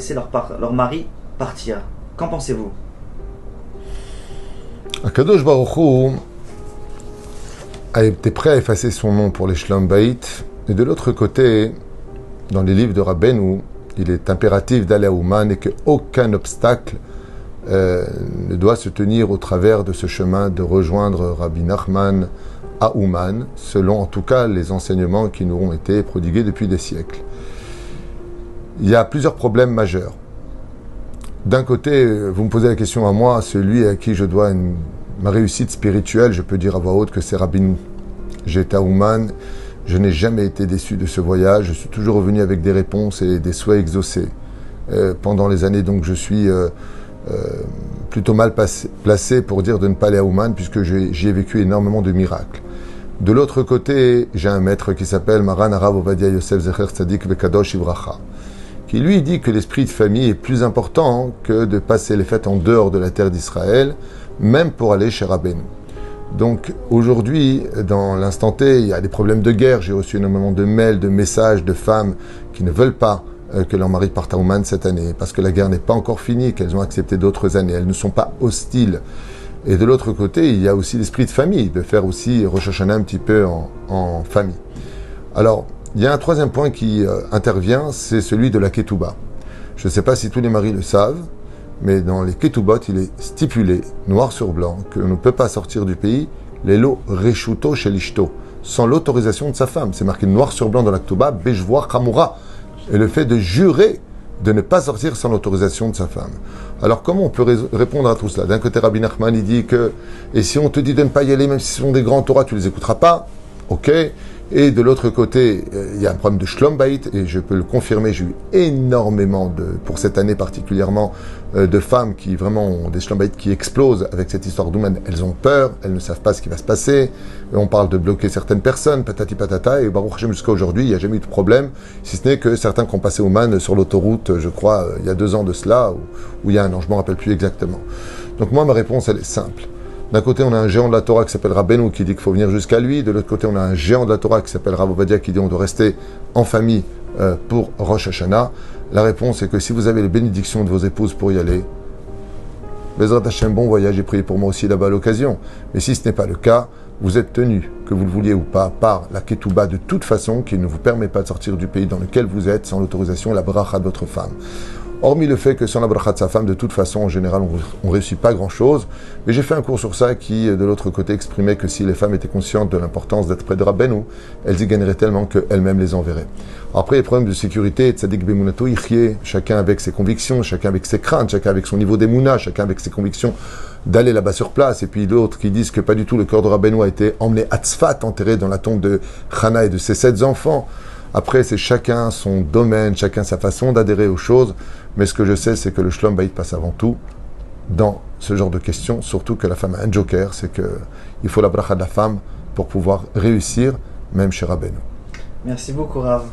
laisser leur mari partir. Qu'en pensez-vous? Akadosh Baruch Hu a été prêt à effacer son nom pour les Shlom Bayit. Et de l'autre côté, dans les livres de Rabbeinu, il est impératif d'aller à Ouman et qu'aucun obstacle ne doit se tenir au travers de ce chemin de rejoindre Rabbi Nachman à Ouman, selon en tout cas les enseignements qui nous ont été prodigués depuis des siècles. Il y a plusieurs problèmes majeurs. D'un côté, vous me posez la question à moi, celui à qui je dois ma réussite spirituelle, je peux dire à voix haute que c'est Rabbi. J'étais à Ouman, je n'ai jamais été déçu de ce voyage, je suis toujours revenu avec des réponses et des souhaits exaucés. Pendant les années, donc, je suis plutôt mal placé pour dire de ne pas aller à Ouman, puisque j'y ai vécu énormément de miracles. De l'autre côté, j'ai un maître qui s'appelle Maran Harav Ovadia Yosef Zecher Tzadik Vekadosh Ivracha, qui lui dit que l'esprit de famille est plus important que de passer les fêtes en dehors de la terre d'Israël, même pour aller chez Rabbeinu. Donc aujourd'hui, dans l'instant T, il y a des problèmes de guerre. J'ai reçu énormément de mails, de messages de femmes qui ne veulent pas que leur mari parte à Ouman cette année, parce que la guerre n'est pas encore finie, qu'elles ont accepté d'autres années. Elles ne sont pas hostiles. Et de l'autre côté, il y a aussi l'esprit de famille, de faire aussi Rosh Hashanah un petit peu en famille. Alors, il y a un troisième point qui intervient, c'est celui de la ketouba. Je ne sais pas si tous les maris le savent, mais dans les ketubot, il est stipulé, noir sur blanc, qu'on ne peut pas sortir du pays l'élo reshuto shel ishto, sans l'autorisation de sa femme. C'est marqué noir sur blanc dans la ketouba, bejvoa chamura, et le fait de jurer de ne pas sortir sans l'autorisation de sa femme. Alors comment on peut répondre à tout cela? D'un côté, Rabbi Nachman, il dit que, et si on te dit de ne pas y aller, même si ce sont des grands Torah, tu ne les écouteras pas, ok. Et de l'autre côté, il y a un problème de Shlom Bayit, et je peux le confirmer, j'ai eu énormément pour cette année particulièrement, de femmes qui vraiment ont des Shlom Bayit qui explosent avec cette histoire d'Ouman. Elles ont peur, elles ne savent pas ce qui va se passer, et on parle de bloquer certaines personnes, patati patata, et Baruch Hashem jusqu'à aujourd'hui, il n'y a jamais eu de problème, si ce n'est que certains qui ont passé Ouman sur l'autoroute, je crois, il y a 2 ans de cela, où il y a un an, je ne me rappelle plus exactement. Donc moi, ma réponse, elle est simple. D'un côté, on a un géant de la Torah qui s'appelle Rabbeinu qui dit qu'il faut venir jusqu'à lui. De l'autre côté, on a un géant de la Torah qui s'appelle Rav Ovadia qui dit qu'on doit rester en famille pour Rosh Hashanah. La réponse est que si vous avez les bénédictions de vos épouses pour y aller, Bezrat Hashem, bon voyage et priez pour moi aussi là-bas à l'occasion. Mais si ce n'est pas le cas, vous êtes tenu, que vous le vouliez ou pas, par la ketouba de toute façon qui ne vous permet pas de sortir du pays dans lequel vous êtes sans l'autorisation et la bracha de votre femme. Hormis le fait que sans la bracha de sa femme, de toute façon, en général, on ne réussit pas grand-chose. Mais j'ai fait un cours sur ça qui, de l'autre côté, exprimait que si les femmes étaient conscientes de l'importance d'être près de Rabbeinu, elles y gagneraient tellement qu'elles-mêmes les enverraient. Après, les problèmes de sécurité, tzadik bemunato yichye, chacun avec ses convictions, chacun avec ses craintes, chacun avec son niveau d'émouna, chacun avec ses convictions d'aller là-bas sur place. Et puis d'autres qui disent que pas du tout, le corps de Rabbeinu a été emmené à Tzfat, enterré dans la tombe de Chana et de ses 7 enfants. Après, c'est chacun son domaine, chacun sa façon d'adhérer aux choses. Mais ce que je sais, c'est que le Shlom Bayit passe avant tout dans ce genre de questions. Surtout que la femme a un joker, c'est qu'il faut la bracha de la femme pour pouvoir réussir, même chez Rabbeinu. Merci beaucoup, Rav.